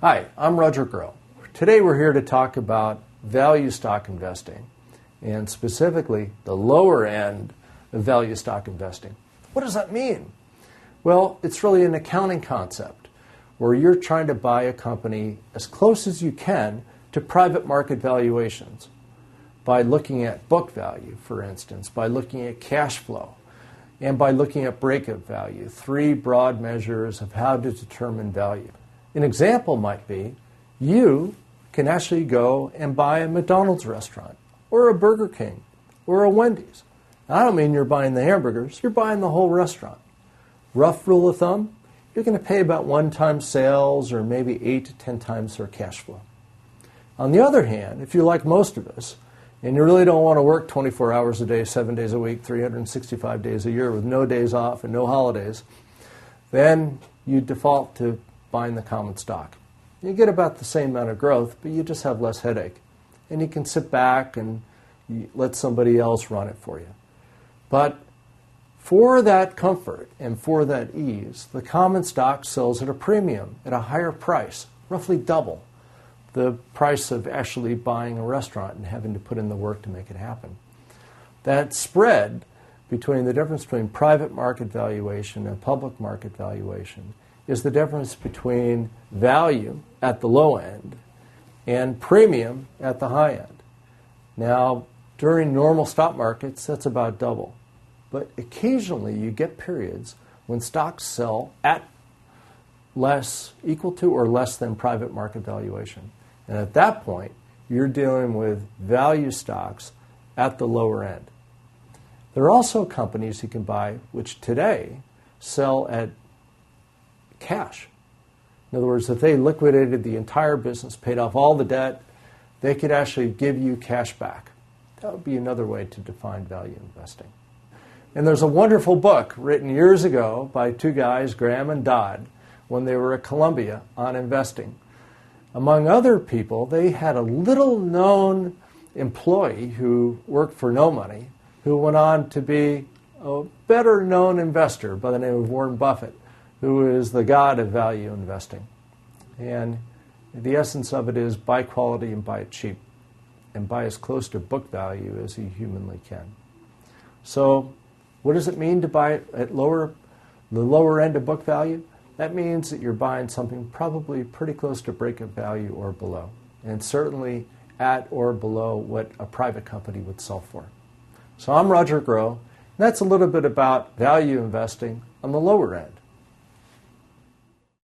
Hi, I'm Roger Groh. Today we're here to talk about value stock investing, and specifically the lower end of value stock investing. What does that mean? Well, it's really an accounting concept where you're trying to buy a company as close as you can to private market valuations by looking at book value, for instance, by looking at cash flow, and by looking at breakup value, three broad measures of how to determine value. An example might be you can actually go and buy a McDonald's restaurant or a Burger King or a Wendy's. I don't mean you're buying the hamburgers, you're buying the whole restaurant. Rough rule of thumb, you're going to pay about 1 time sales or maybe 8 to 10 times their cash flow. On the other hand, if you're like most of us and you really don't want to work 24 hours a day, 7 days a week, 365 days a year with no days off and no holidays, then you default to buying the common stock. You get about the same amount of growth, but you just have less headache. And you can sit back and let somebody else run it for you. But for that comfort and for that ease, the common stock sells at a premium, at a higher price, roughly double the price of actually buying a restaurant and having to put in the work to make it happen. That spread between the difference between private market valuation and public market valuation is the difference between value at the low end and premium at the high end. Now, during normal stock markets, that's about double. But occasionally you get periods when stocks sell at less, equal to or less than private market valuation. And at that point, you're dealing with value stocks at the lower end. There are also companies you can buy which today sell at cash. In other words, if they liquidated the entire business, paid off all the debt, they could actually give you cash back. That would be another way to define value investing. And there's a wonderful book written years ago by 2 guys, Graham and Dodd, when they were at Columbia on investing. Among other people, they had a little-known employee who worked for no money, who went on to be a better-known investor by the name of Warren Buffett, who is the god of value investing. And the essence of it is buy quality and buy it cheap, and buy as close to book value as you humanly can. So what does it mean to buy it at the lower end of book value? That means that you're buying something probably pretty close to breakup value or below, and certainly at or below what a private company would sell for. So I'm Roger Groh, and that's a little bit about value investing on the lower end.